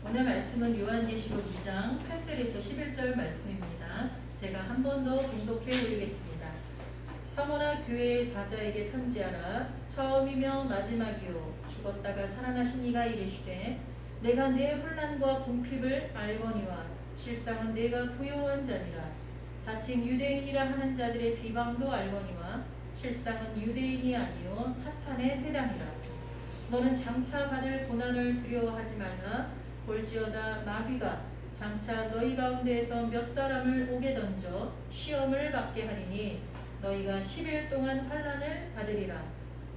오늘 말씀은 요한계시록 2장 8절에서 11절 말씀입니다. 제가 한 번 더 봉독해 드리겠습니다. 서머나 교회의 사자에게 편지하라. 처음이며 마지막이요 죽었다가 살아나신 이가 이르시되 내가 내 혼란과 궁핍을 알거니와 실상은 내가 부요한 자니라. 자칭 유대인이라 하는 자들의 비방도 알거니와 실상은 유대인이 아니요 사탄의 회당이라. 너는 장차 받을 고난을 두려워하지 말라. 볼지어다 마귀가 장차 너희 가운데에서 몇 사람을 옥에 던져 시험을 받게 하리니 너희가 10일 동안 환난을 받으리라.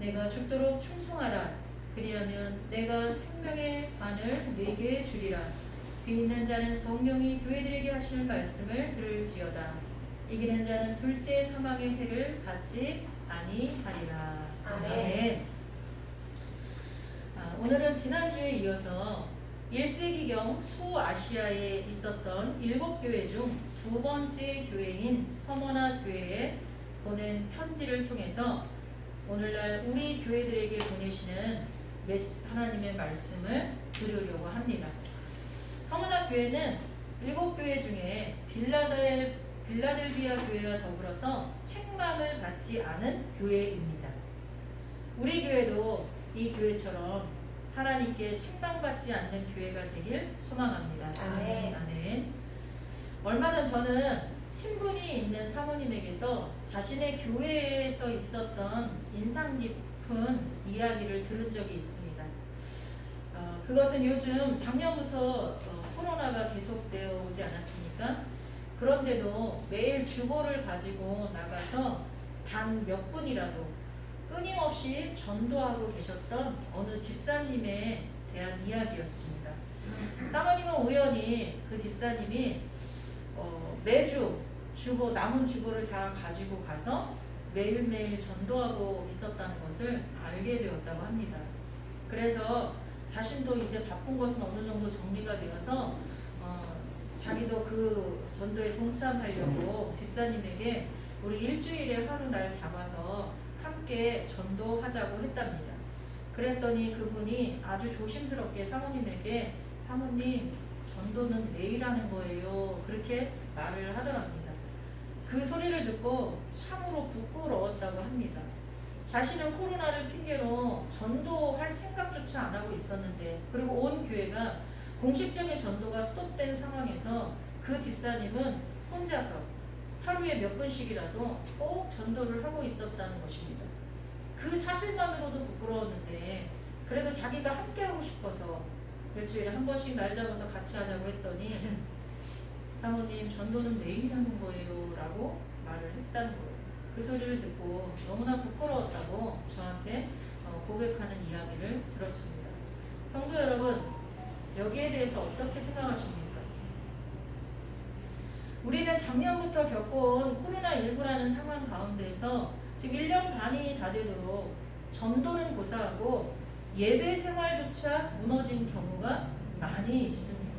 내가 죽도록 충성하라. 그리하면 내가 생명의 반을 네게 주리라. 귀 있는 자는 성령이 교회들에게 하시는 말씀을 들을지어다. 이기는 자는 둘째 사망의 해를 받지 아니하리라. 아멘. 오늘은 지난주에 이어서 1세기경 소아시아에 있었던 7교회 중 두 번째 교회인 서머나 교회에 보낸 편지를 통해서 오늘날 우리 교회들에게 보내시는 하나님의 말씀을 들으려고 합니다. 서머나 교회는 7교회 중에 빌라델비아 교회와 더불어서 책망을 받지 않은 교회입니다. 우리 교회도 이 교회처럼 하나님께 책망받지 않는 교회가 되길 소망합니다. 아멘. 아멘. 얼마 전 저는 친분이 있는 사모님에게서 자신의 교회에서 있었던 인상 깊은 이야기를 들은 적이 있습니다. 그것은 요즘 작년부터 코로나가 계속되어 오지 않았습니까? 그런데도 매일 주보를 가지고 나가서 단 몇 분이라도 끊임없이 전도하고 계셨던 어느 집사님에 대한 이야기였습니다. 사모님은 우연히 그 집사님이 매주 남은 주보를 다 가지고 가서 매일매일 전도하고 있었다는 것을 알게 되었다고 합니다. 그래서 자신도 이제 바쁜 것은 어느 정도 정리가 되어서 자기도 그 전도에 동참하려고 집사님에게 우리 일주일에 하루 날 잡아서 함께 전도하자고 했답니다. 그랬더니 그분이 아주 조심스럽게 사모님에게 사모님 전도는 매일 하는 거예요. 그렇게 말을 하더랍니다. 그 소리를 듣고 참으로 부끄러웠다고 합니다. 자신은 코로나를 핑계로 전도할 생각조차 안 하고 있었는데 그리고 온 교회가 공식적인 전도가 스톱된 상황에서 그 집사님은 혼자서 하루에 몇 분씩이라도 꼭 전도를 하고 있었다는 것입니다. 그 사실만으로도 부끄러웠는데 그래도 자기가 함께 하고 싶어서 일주일에 한 번씩 날 잡아서 같이 하자고 했더니 사모님 전도는 매일 하는 거예요 라고 말을 했다는 거예요. 그 소리를 듣고 너무나 부끄러웠다고 저한테 고백하는 이야기를 들었습니다. 성도 여러분, 여기에 대해서 어떻게 생각하십니까? 우리는 작년부터 겪어온 코로나19라는 상황 가운데에서 지금 1년 반이 다 되도록 전도는 고사하고 예배 생활조차 무너진 경우가 많이 있습니다.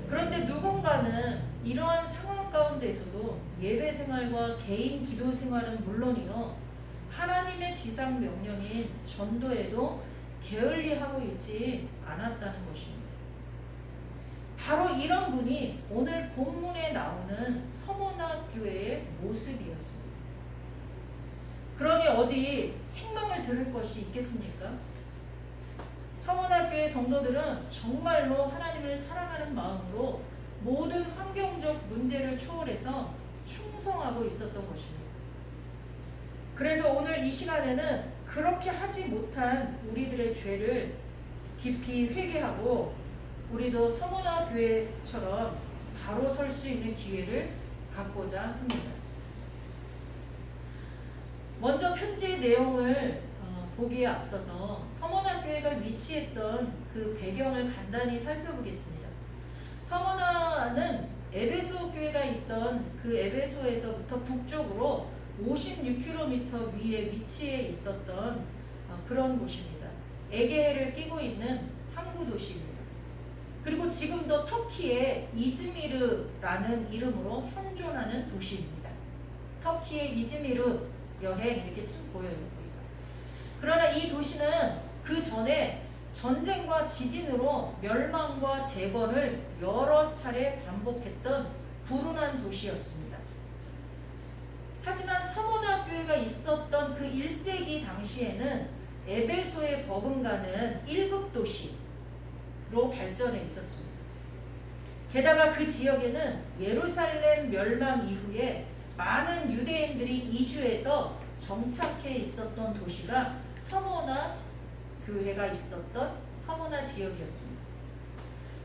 그런데 누군가는 이러한 상황 가운데서도 예배 생활과 개인 기도 생활은 물론이요 하나님의 지상 명령인 전도에도 게을리하고 있지 않았다는 것입니다. 바로 이런 분이 오늘 본문에 나오는 서머나 교회의 모습이었습니다. 그러니 어디 책망을 들을 것이 있겠습니까? 서머나 교회 성도들은 정말로 하나님을 사랑하는 마음으로 모든 환경적 문제를 초월해서 충성하고 있었던 것입니다. 그래서 오늘 이 시간에는 그렇게 하지 못한 우리들의 죄를 깊이 회개하고 우리도 서머나 교회처럼 바로 설 수 있는 기회를 갖고자 합니다. 먼저 편지의 내용을 보기에 앞서서 서머나 교회가 위치했던 그 배경을 간단히 살펴보겠습니다. 서머나는 에베소 교회가 있던 그 에베소에서부터 북쪽으로 56km 위에 위치해 있었던 그런 곳입니다. 에게해를 끼고 있는 항구 도시입니다. 그리고 지금도 터키의 이즈미르라는 이름으로 현존하는 도시입니다. 터키의 이즈미르 여행 이렇게 쭉 보여요. 그러나 이 도시는 그 전에 전쟁과 지진으로 멸망과 재건을 여러 차례 반복했던 불운한 도시였습니다. 하지만 서머나 교회가 있었던 그 1세기 당시에는 에베소에 버금가는 1급 도시로 발전해 있었습니다. 게다가 그 지역에는 예루살렘 멸망 이후에 많은 유대인들이 이주해서 정착해 있었던 도시가 서머나 교회가 있었던 서머나 지역이었습니다.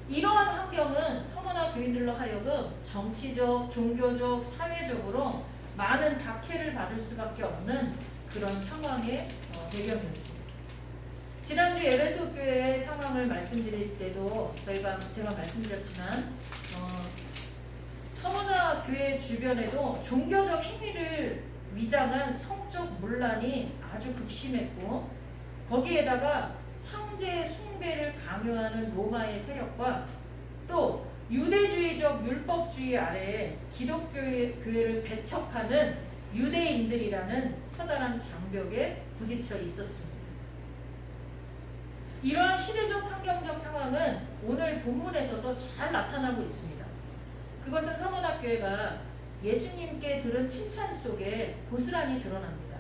이러한 환경은 서머나 교인들로 하여금 정치적, 종교적, 사회적으로 많은 박해를 받을 수밖에 없는 그런 상황의 배경이었습니다. 지난주 에베소 교회의 상황을 말씀드릴 때도 제가 말씀드렸지만 서머나 교회 주변에도 종교적 행위를 위장한 성적 문란이 아주 극심했고, 거기에다가 황제 숭배를 강요하는 로마의 세력과 또 유대주의적 율법주의 아래에 기독교회를 배척하는 유대인들이라는 커다란 장벽에 부딪혀 있었습니다. 이러한 시대적 환경적 상황은 오늘 본문에서도 잘 나타나고 있습니다. 그것은 서머나 교회가 예수님께 들은 칭찬 속에 고스란히 드러납니다.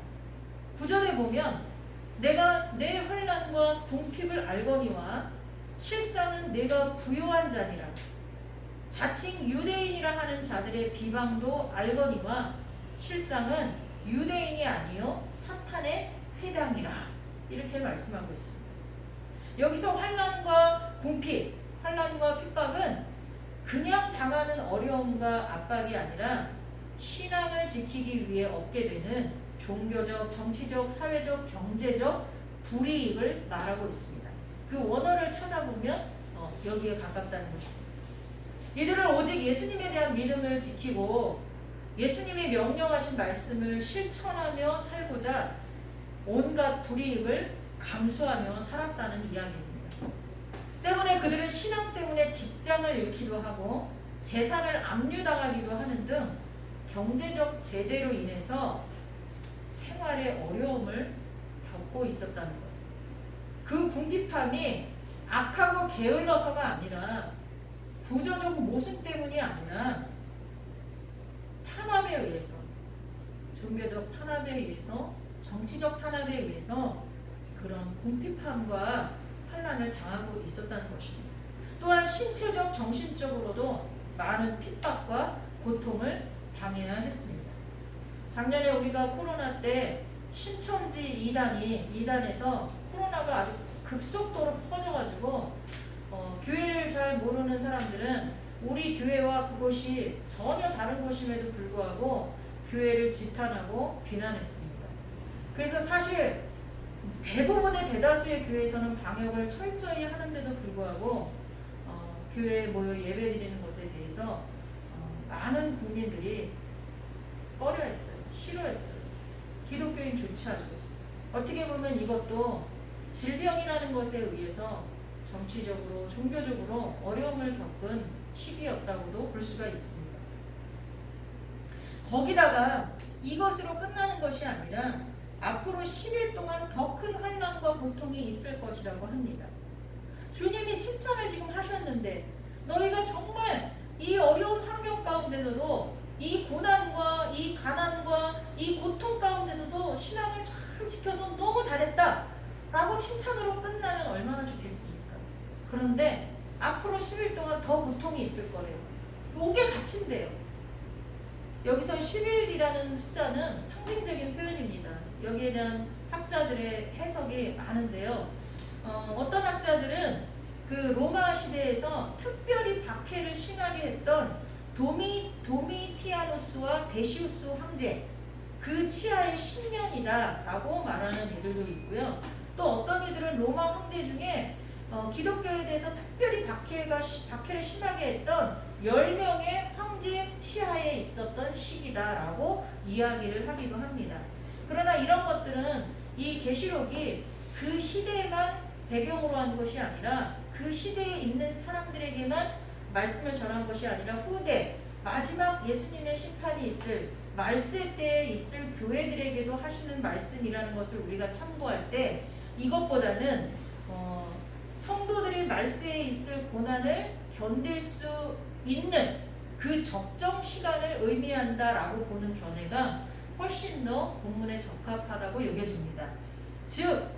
9절에 보면 내가 내 환난과 궁핍을 알거니와 실상은 내가 부요한 자니라. 자칭 유대인이라 하는 자들의 비방도 알거니와 실상은 유대인이 아니요 사탄의 회당이라. 이렇게 말씀하고 있습니다. 여기서 환난과 궁핍, 환난과 핍박은 그냥 당하는 어려움과 압박이 아니라 신앙을 지키기 위해 얻게 되는 종교적, 정치적, 사회적, 경제적 불이익을 말하고 있습니다. 그 원어를 찾아보면 여기에 가깝다는 것입니다. 이들은 오직 예수님에 대한 믿음을 지키고 예수님이 명령하신 말씀을 실천하며 살고자 온갖 불이익을 감수하며 살았다는 이야기입니다. 때문에 그들은 신앙 때문에 직장을 잃기도 하고 재산을 압류당하기도 하는 등 경제적 제재로 인해서 생활의 어려움을 겪고 있었다는 것. 그 궁핍함이 악하고 게을러서가 아니라 구조적 모순 때문이 아니라 탄압에 의해서, 종교적 탄압에 의해서, 정치적 탄압에 의해서 그런 궁핍함과 환난을 당하고 있었다는 것입니다. 또한 신체적, 정신적으로도 많은 핍박과 고통을 당해야 했습니다. 작년에 우리가 코로나 때 신천지 2단에서 코로나가 아주 급속도로 퍼져가지고 교회를 잘 모르는 사람들은 우리 교회와 그곳이 전혀 다른 곳임에도 불구하고 교회를 지탄하고 비난했습니다. 그래서 사실 대부분의 대다수의 교회에서는 방역을 철저히 하는데도 불구하고 교회에 모여 예배드리는 것에 대해서 많은 국민들이 꺼려했어요. 싫어했어요. 기독교인조차도. 어떻게 보면 이것도 질병이라는 것에 의해서 정치적으로, 종교적으로 어려움을 겪은 시기였다고도 볼 수가 있습니다. 거기다가 이것으로 끝나는 것이 아니라 앞으로 10일 동안 더 큰 환난과 고통이 있을 것이라고 합니다. 주님이 칭찬을 지금 하셨는데 너희가 정말 이 어려운 환경 가운데서도 이 고난과 이 가난과 이 고통 가운데서도 신앙을 잘 지켜서 너무 잘했다 라고 칭찬으로 끝나면 얼마나 좋겠습니까? 그런데 앞으로 10일 동안 더 고통이 있을 거래요. 이게 가치인데요. 여기서 10일이라는 숫자는 상징적인 표현입니다. 여기에 대한 학자들의 해석이 많은데요. 어떤 학자들은 그 로마 시대에서 특별히 박해를 심하게 했던 도미티아누스와 데시우스 황제 그 치하의 10년이다 라고 말하는 이들도 있고요. 또 어떤 이들은 로마 황제 중에 기독교에 대해서 특별히 박해를 심하게 했던 10명의 황제 치하에 있었던 시기다 라고 이야기를 하기도 합니다. 그러나 이런 것들은 이 계시록이 그 시대에만 배경으로 한 것이 아니라 그 시대에 있는 사람들에게만 말씀을 전한 것이 아니라 후대 마지막 예수님의 심판이 있을 말세 때에 있을 교회들에게도 하시는 말씀이라는 것을 우리가 참고할 때 이것보다는 성도들이 말세에 있을 고난을 견딜 수 있는 그 적정 시간을 의미한다라고 보는 견해가 훨씬 더 본문에 적합하다고 여겨집니다. 즉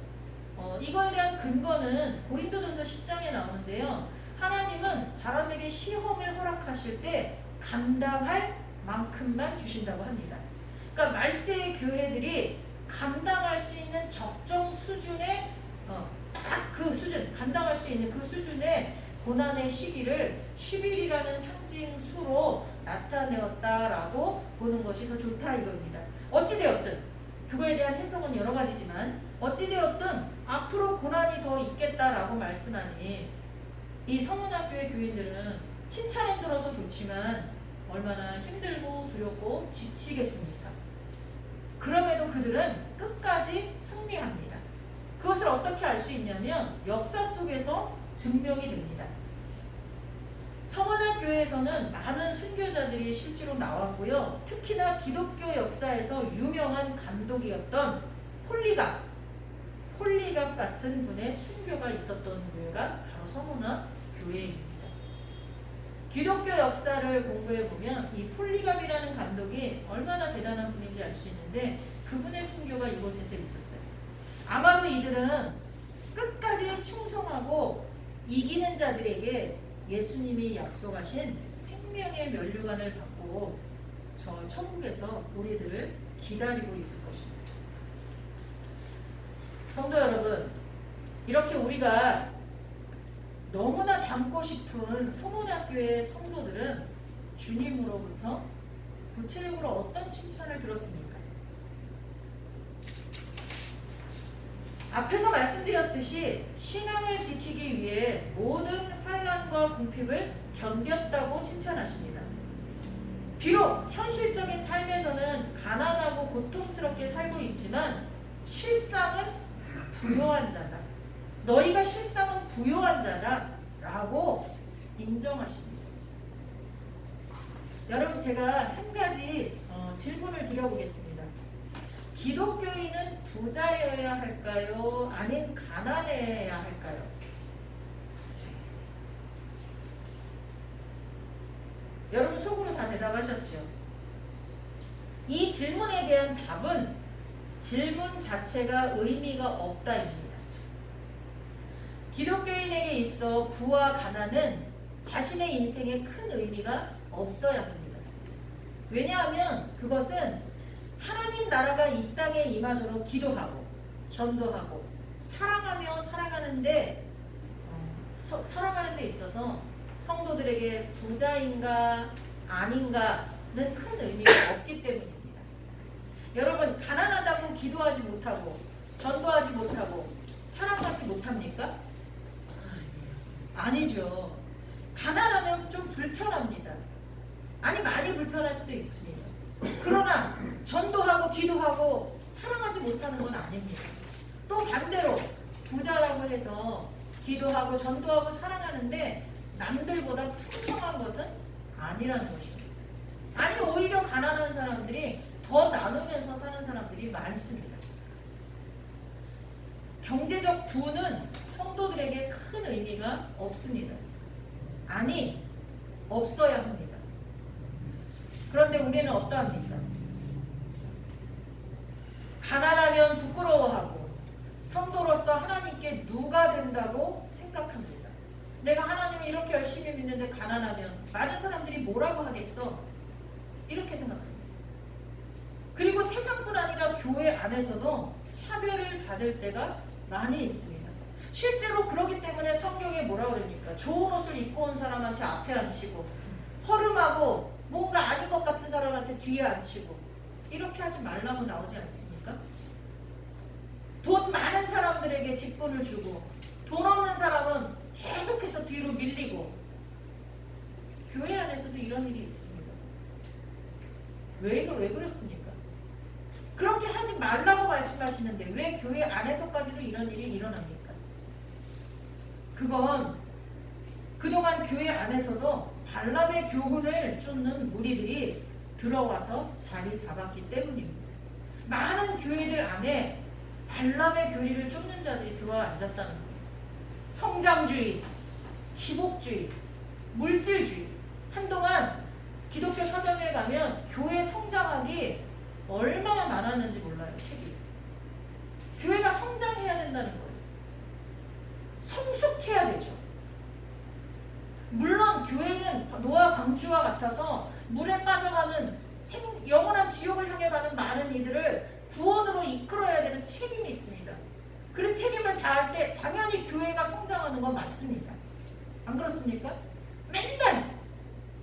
이거에 대한 근거는 고린도전서 10장에 나오는데요. 하나님은 사람에게 시험을 허락하실 때 감당할 만큼만 주신다고 합니다. 그러니까 말세의 교회들이 감당할 수 있는 적정 수준의 딱 그 수준, 감당할 수 있는 그 수준의 고난의 시기를 10일이라는 상징수로 나타내었다라고 보는 것이 더 좋다 이겁니다. 어찌되었든 그거에 대한 해석은 여러 가지지만 어찌되었든 앞으로 고난이 더 있겠다라고 말씀하니 이 성문학교의 교인들은 칭찬은 들어서 좋지만 얼마나 힘들고 두렵고 지치겠습니까? 그럼에도 그들은 끝까지 승리합니다. 그것을 어떻게 알 수 있냐면 역사 속에서 증명이 됩니다. 성문학교에서는 많은 순교자들이 실제로 나왔고요. 특히나 기독교 역사에서 유명한 감독이었던 폴리갑 같은 분의 순교가 있었던 교회가 바로 성문학 교회입니다. 기독교 역사를 공부해 보면 이 폴리갑이라는 감독이 얼마나 대단한 분인지 알 수 있는데 그분의 순교가 이곳에서 있었어요. 아마도 이들은 끝까지 충성하고 이기는 자들에게 예수님이 약속하신 생명의 면류관을 받고 저 천국에서 우리들을 기다리고 있을 것입니다. 성도 여러분, 이렇게 우리가 너무나 닮고 싶은 성문학교의 성도들은 주님으로부터 구체적으로 어떤 칭찬을 들었습니까? 앞에서 말씀드렸듯이 신앙을 지키기 위해 모든 환난과 궁핍을 견뎠다고 칭찬하십니다. 비록 현실적인 삶에서는 가난하고 고통스럽게 살고 있지만 실상은 부요한 자다. 너희가 실상은 부요한 자다 라고 인정하십니다. 여러분, 제가 한 가지 질문을 드려보겠습니다. 기독교인은 부자여야 할까요? 아니면 가난해야 할까요? 여러분 속으로 다 대답하셨죠? 이 질문에 대한 답은 질문 자체가 의미가 없다입니다. 기독교인에게 있어 부와 가난은 자신의 인생에 큰 의미가 없어야 합니다. 왜냐하면 그것은 하나님 나라가 이 땅에 임하도록 기도하고 전도하고 사랑하며 살아가는 데 있어서 성도들에게 부자인가 아닌가는 큰 의미가 없기 때문입니다. 여러분, 가난하다고 기도하지 못하고 전도하지 못하고 사랑하지 못합니까? 아니죠. 가난하면 좀 불편합니다. 아니, 많이 불편할 수도 있습니다. 그러나 전도하고 기도하고 사랑하지 못하는 건 아닙니다. 또 반대로 부자라고 해서 기도하고 전도하고 사랑하는데 남들보다 풍성한 것은 아니라는 것입니다. 아니, 오히려 가난한 사람들이 더 나누면서 사는 사람들이 많습니다. 경제적 부는 성도들에게 큰 의미가 없습니다. 아니, 없어야 합니다. 그런데 우리는 어떠합니까? 가난하면 부끄러워하고 성도로서 하나님께 누가 된다고 생각합니다. 내가 하나님을 이렇게 열심히 믿는데 가난하면 많은 사람들이 뭐라고 하겠어? 이렇게 생각합니다. 그리고 세상뿐 아니라 교회 안에서도 차별을 받을 때가 많이 있습니다. 실제로 그렇기 때문에 성경에 뭐라고 그럽니까? 좋은 옷을 입고 온 사람한테 앞에 앉히고 허름하고 뭔가 아닌 것 같은 사람한테 뒤에 앉히고 이렇게 하지 말라고 나오지 않습니까? 돈 많은 사람들에게 직분을 주고 돈 없는 사람은 계속해서 뒤로 밀리고 교회 안에서도 이런 일이 있습니다. 왜 그렇습니까? 그렇게 하지 말라고 말씀하시는데 왜 교회 안에서까지도 이런 일이 일어납니까? 그건 그동안 교회 안에서도 발람의 교훈을 쫓는 무리들이 들어와서 자리 잡았기 때문입니다. 많은 교회들 안에 발람의 교리를 쫓는 자들이 들어와 앉았다는 거예요. 성장주의, 기복주의, 물질주의. 한동안 기독교 서점에 가면 교회 성장학이 얼마나 많았는지 몰라요. 책이. 교회가 성장해야 된다는 거예요. 성숙해야 되죠. 물론 교회는 노아 방주와 같아서 물에 빠져가는 영원한 지옥을 향해 가는 많은 이들을 구원으로 이끌어야 되는 책임이 있습니다. 그 책임을 다할 때 당연히 교회가 성장하는 건 맞습니다. 안 그렇습니까?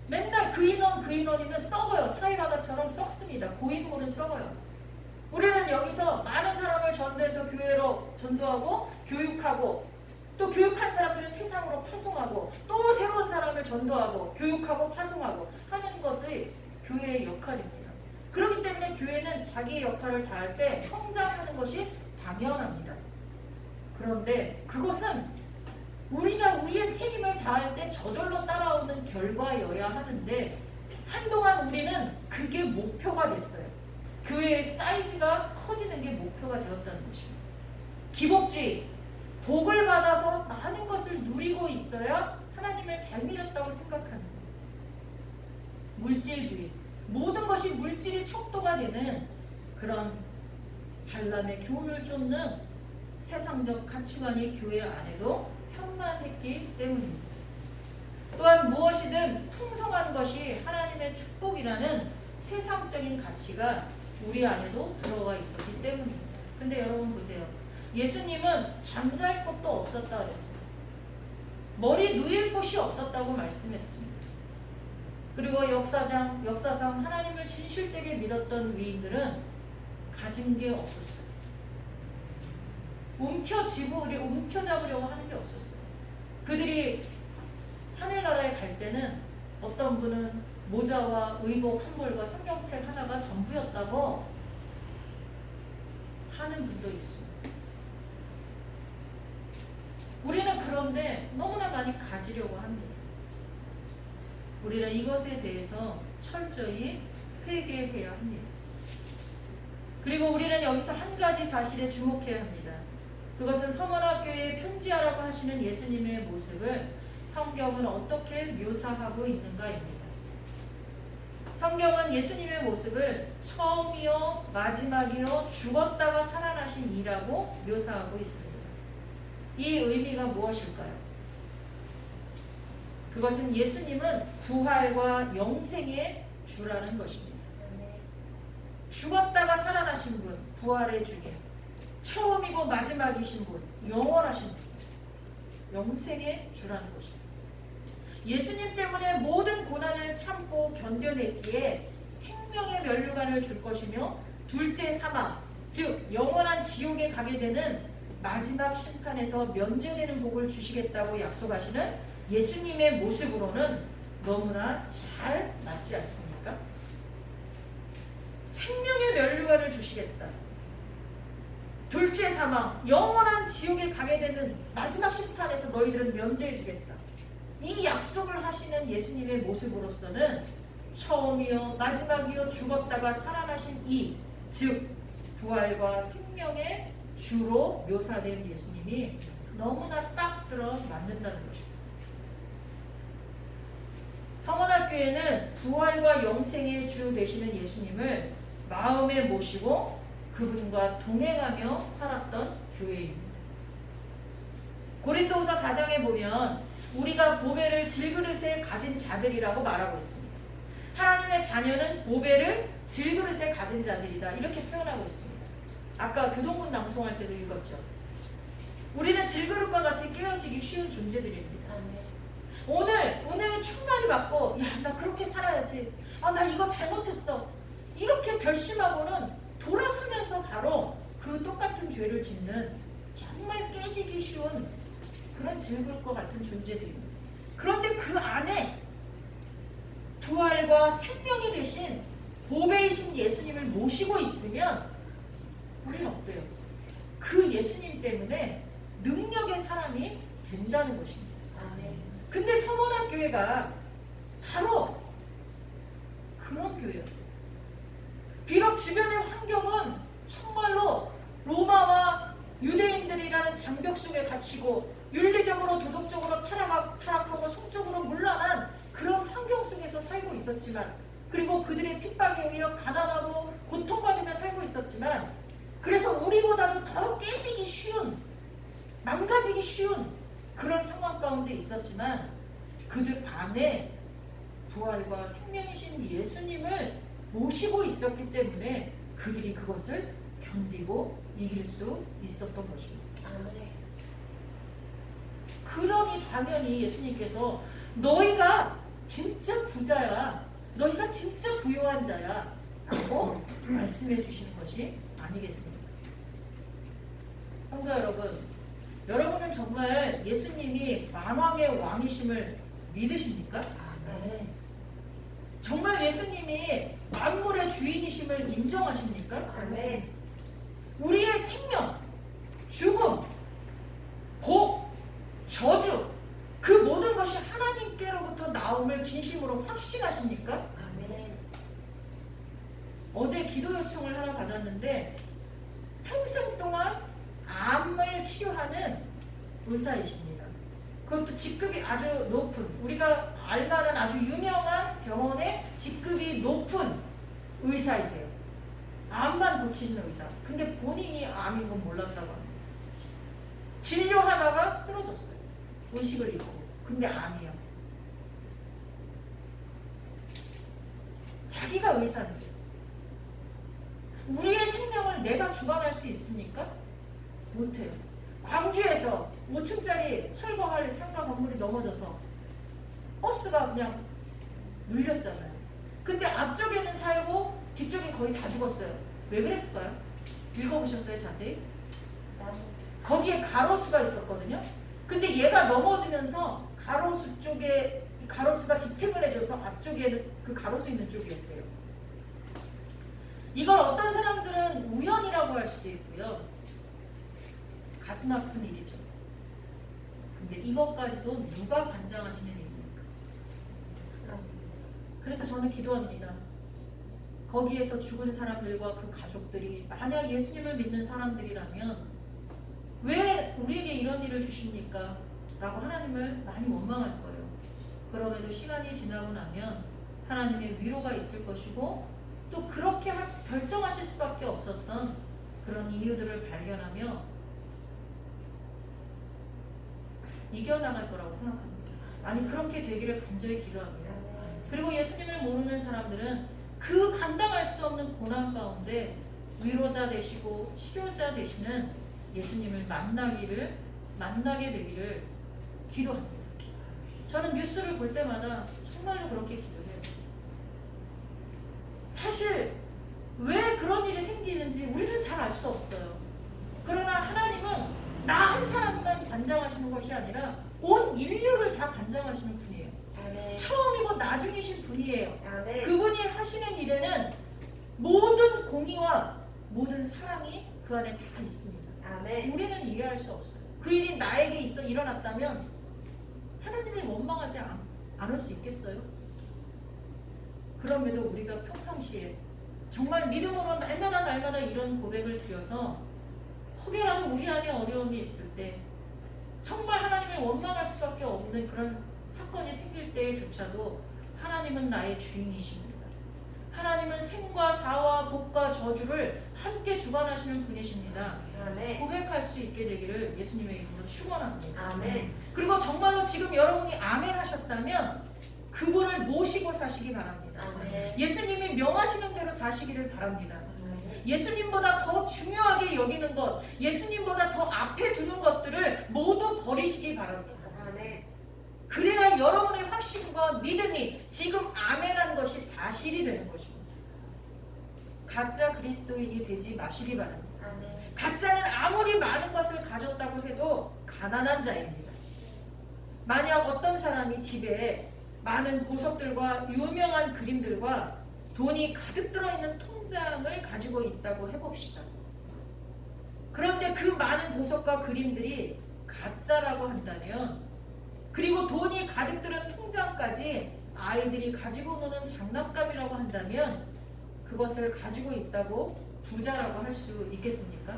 맨날 그 인원이면 썩어요. 사이바다처럼 썩습니다. 고인물은 썩어요. 우리는 여기서 많은 사람을 전도해서 교회로 전도하고 교육하고 또 교육한 사람들을 세상으로 파송하고 또 새로운 사람을 전도하고 교육하고 파송하고 하는 것이 교회의 역할입니다. 그렇기 때문에 교회는 자기의 역할을 다할 때 성장하는 것이 당연합니다. 그런데 그것은 우리가 우리의 책임을 다할 때 저절로 따라오는 결과여야 하는데 한동안 우리는 그게 목표가 됐어요. 교회의 사이즈가 커지는 게 목표가 되었다는 것입니다. 기복주의, 복을 받아서 많은 것을 누리고 있어야 하나님을 잘 믿었다고 생각하는 거예요. 물질주의, 모든 것이 물질이 척도가 되는 그런 발람의 교훈을 쫓는 세상적 가치관이 교회 안에도 편만했기 때문입니다. 또한 무엇이든 풍성한 것이 하나님의 축복이라는 세상적인 가치가 우리 안에도 들어와 있었기 때문입니다. 근데 여러분 보세요. 예수님은 잠잘 곳도 없었다 그랬어요. 머리 누일 곳이 없었다고 말씀했습니다. 그리고 역사상 하나님을 진실되게 믿었던 위인들은 가진 게 없었어요. 움켜잡으려고 하는 게 없었어요. 그들이 하늘나라에 갈 때는 어떤 분은 모자와 의복 한 벌과 성경책 하나가 전부였다고 하는 분도 있습니다. 우리는 그런데 너무나 많이 가지려고 합니다. 우리는 이것에 대해서 철저히 회개해야 합니다. 그리고 우리는 여기서 한 가지 사실에 주목해야 합니다. 그것은 서머나교회에 편지하라고 하시는 예수님의 모습을 성경은 어떻게 묘사하고 있는가입니다. 성경은 예수님의 모습을 처음이요 마지막이요 죽었다가 살아나신 이라고 묘사하고 있습니다. 이 의미가 무엇일까요? 그것은 예수님은 부활과 영생의 주라는 것입니다. 죽었다가 살아나신 분, 부활의 주님, 처음이고 마지막이신 분, 영원하신 분, 영생의 주라는 것입니다. 예수님 때문에 모든 고난을 참고 견뎌냈기에 생명의 면류관을 줄 것이며 둘째 사망, 즉 영원한 지옥에 가게 되는 마지막 심판에서 면제되는 복을 주시겠다고 약속하시는 예수님의 모습으로는 너무나 잘 맞지 않습니까? 생명의 면류관을 주시겠다. 둘째 사망, 영원한 지옥에 가게 되는 마지막 심판에서 너희들은 면제해 주겠다. 이 약속을 하시는 예수님의 모습으로서는 처음이요 마지막이요 죽었다가 살아나신 이, 즉 부활과 생명의 주로 묘사된 예수님이 너무나 딱 들어 맞는다는 것입니다. 성원학교에는 부활과 영생의 주 되시는 예수님을 마음에 모시고 그분과 동행하며 살았던 교회입니다. 고린도후서 4장에 보면 우리가 보배를 질그릇에 가진 자들이라고 말하고 있습니다. 하나님의 자녀는 보배를 질그릇에 가진 자들이다 이렇게 표현하고 있습니다. 아까 교동문 낭송할 때도 읽었죠. 우리는 질그릇과 같이 깨어지기 쉬운 존재들입니다. 오늘 은혜에 충만히 받고 야, 나 그렇게 살아야지. 아, 나 이거 잘못했어. 이렇게 결심하고는 돌아서면서 바로 그 똑같은 죄를 짓는 정말 깨지기 쉬운 그런 질그릇과 같은 존재들입니다. 그런데 그 안에 부활과 생명이 되신 보배이신 예수님을 모시고 있으면 우리는 어때요? 그 예수님 때문에 능력의 사람이 된다는 것입니다. 근데 서문학교회가 바로 그런 교회였어요. 비록 주변의 환경은 정말로 로마와 유대인들이라는 장벽 속에 갇히고 윤리적으로 도덕적으로 타락하고 성적으로 문란한 그런 환경 속에서 살고 있었지만, 그리고 그들의 핍박에 의해 가난하고 고통받으며 살고 있었지만, 그래서 우리보다도 더 깨지기 쉬운, 망가지기 쉬운 그런 상황 가운데 있었지만, 그들 안에 부활과 생명이신 예수님을 모시고 있었기 때문에 그들이 그것을 견디고 이길 수 있었던 것입니다. 그러니 당연히 예수님께서 너희가 진짜 부자야, 너희가 진짜 부유한 자야 라고 말씀해 주시는 것이 아니겠습니까? 성도 여러분, 여러분은 정말 예수님이 만왕의 왕이심을 믿으십니까? 네. 정말 예수님이 만물의 주인이심을 인정하십니까? 아멘. 우리의 생명, 죽음, 복, 저주, 그 모든 것이 하나님께로부터 나옴을 진심으로 확신하십니까? 아멘. 어제 기도 요청을 하나 받았는데 평생 동안 암을 치료하는 의사이십니다. 그것도 직급이 아주 높은, 우리가 알만한 아주 유명한 병원의 직급이 높은 의사이세요. 암만 고치시는 의사. 근데 본인이 암인 건 몰랐다고 합니다. 진료하다가 쓰러졌어요. 의식을 잃고. 근데 암이야. 자기가 의사인데 우리의 생명을 내가 주관할 수 있습니까? 못해요. 광주에서 5층짜리 철거할 상가 건물이 넘어져서 버스가 그냥 눌렸잖아요. 근데 앞쪽에는 살고 뒤쪽엔 거의 다 죽었어요. 왜 그랬을까요? 읽어보셨어요, 자세히? 거기에 가로수가 있었거든요. 근데 얘가 넘어지면서 가로수 쪽에, 가로수가 지탱을 해줘서 앞쪽에는 그 가로수 있는 쪽이었대요. 이걸 어떤 사람들은 우연이라고 할 수도 있고요. 가슴 아픈 일이죠. 근데 이것까지도 누가 관장하시는 일입니까? 그래서 저는 기도합니다. 거기에서 죽은 사람들과 그 가족들이 만약 예수님을 믿는 사람들이라면 왜 우리에게 이런 일을 주십니까? 라고 하나님을 많이 원망할 거예요. 그럼에도 시간이 지나고 나면 하나님의 위로가 있을 것이고 또 그렇게 결정하실 수밖에 없었던 그런 이유들을 발견하며 이겨나갈 거라고 생각합니다. 아니 그렇게 되기를 간절히 기도합니다. 그리고 예수님을 모르는 사람들은 그 감당할 수 없는 고난 가운데 위로자 되시고 치료자 되시는 예수님을 만나게 되기를 기도합니다. 저는 뉴스를 볼 때마다 정말로 그렇게 기도해요. 사실 왜 그런 일이 생기는지 우리는 잘 알 수 없어요. 그러나 하나님은 나 한 사람만 관장하시는 것이 아니라 온 인류를 다 관장하시는 분이에요. 아멘. 처음이고 나중이신 분이에요. 아멘. 그분이 하시는 일에는 모든 공의와 모든 사랑이 그 안에 다 있습니다. 아멘. 우리는 이해할 수 없어요. 그 일이 나에게 일어났다면 하나님을 원망하지 않을 수 있겠어요? 그럼에도 우리가 평상시에 정말 믿음으로 날마다 이런 고백을 드려서 혹여라도 우리 안에 어려움이 있을 때 정말 하나님을 원망할 수밖에 없는 그런 사건이 생길 때조차도 하나님은 나의 주인이십니다. 하나님은 생과 사와 복과 저주를 함께 주관하시는 분이십니다. 아멘. 고백할 수 있게 되기를 예수님의 이름으로 축원합니다. 아멘. 그리고 정말로 지금 여러분이 아멘 하셨다면 그분을 모시고 사시기 바랍니다. 아멘. 예수님이 명하시는 대로 사시기를 바랍니다. 아멘. 예수님보다 더 중요하게 여기는 것, 예수님보다 더 앞에 두는 것들을 모두 버리시기 바랍니다. 아멘. 그래야 여러분의 확신과 믿음이 지금 아멘한 것이 사실이 되는 것입니다. 가짜 그리스도인이 되지 마시기 바랍니다. 아멘. 가짜는 아무리 많은 것을 가졌다고 해도 가난한 자입니다. 만약 어떤 사람이 집에 많은 보석들과 유명한 그림들과 돈이 가득 들어있는 통장을 가지고 있다고 해봅시다. 그런데 그 많은 보석과 그림들이 가짜라고 한다면, 그리고 돈이 가득 들은 통장까지 아이들이 가지고 노는 장난감이라고 한다면 그것을 가지고 있다고 부자라고 할 수 있겠습니까?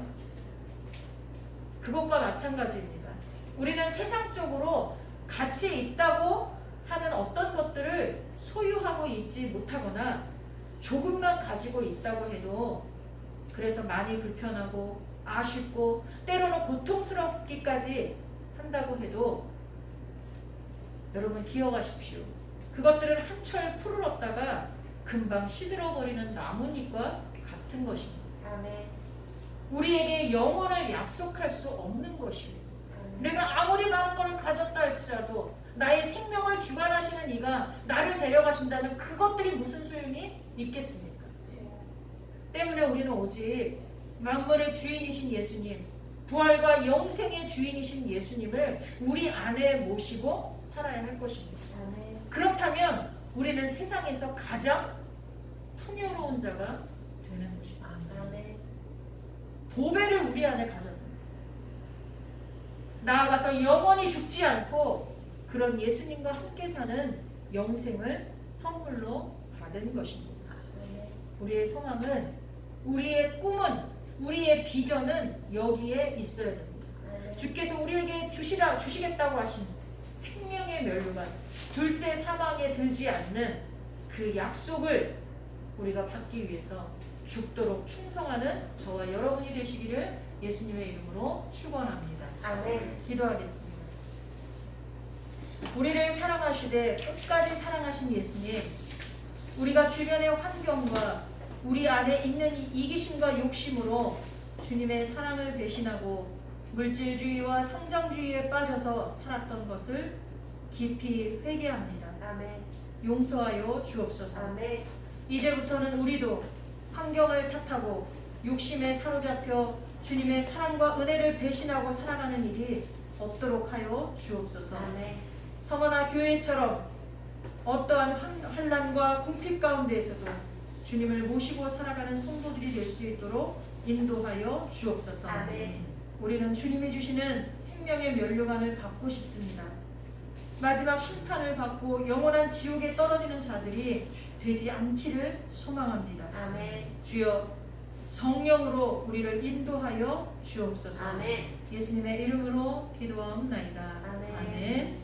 그것과 마찬가지입니다. 우리는 세상적으로 가치 있다고 하는 어떤 것들을 소유하고 있지 못하거나 조금만 가지고 있다고 해도 그래서 많이 불편하고 아쉽고 때로는 고통스럽기까지 한다고 해도 여러분 기억하십시오. 그것들은 한철 푸르렀다가 금방 시들어버리는 나뭇잎과 같은 것입니다. 아멘. 우리에게 영원을 약속할 수 없는 것입니다. 내가 아무리 많은 것을 가졌다 할지라도 나의 생명을 주관하시는 이가 나를 데려가신다면 그것들이 무슨 소용이 있겠습니까? 때문에 우리는 오직 만물의 주인이신 예수님, 부활과 영생의 주인이신 예수님을 우리 안에 모시고 살아야 할 것입니다. 아멘. 그렇다면 우리는 세상에서 가장 풍요로운 자가 되는 것입니다. 아멘. 보배를 우리 안에 가졌다. 나아가서 영원히 죽지 않고 그런 예수님과 함께 사는 영생을 선물로 받은 것입니다. 우리의 소망은, 우리의 꿈은, 우리의 비전은 여기에 있어야 됩니다. 주께서 우리에게 주시겠다고 하신 생명의 멸류관, 둘째 사망에 들지 않는 그 약속을 우리가 받기 위해서 죽도록 충성하는 저와 여러분이 되시기를 예수님의 이름으로 축원합니다. 아멘. 기도하겠습니다. 우리를 사랑하시되 끝까지 사랑하신 예수님, 우리가 주변의 환경과 우리 안에 있는 이기심과 욕심으로 주님의 사랑을 배신하고 물질주의와 성장주의에 빠져서 살았던 것을 깊이 회개합니다. 아멘. 용서하여 주옵소서. 아멘. 이제부터는 우리도 환경을 탓하고 욕심에 사로잡혀 주님의 사랑과 은혜를 배신하고 살아가는 일이 없도록 하여 주옵소서. 아멘. 서머나 교회처럼 어떠한 환난과 궁핍 가운데에서도 주님을 모시고 살아가는 성도들이 될 수 있도록 인도하여 주옵소서. 아멘. 우리는 주님이 주시는 생명의 면류관을 받고 싶습니다. 마지막 심판을 받고 영원한 지옥에 떨어지는 자들이 되지 않기를 소망합니다. 아멘. 주여 성령으로 우리를 인도하여 주옵소서. 아멘. 예수님의 이름으로 기도하옵나이다. 아멘. 아멘.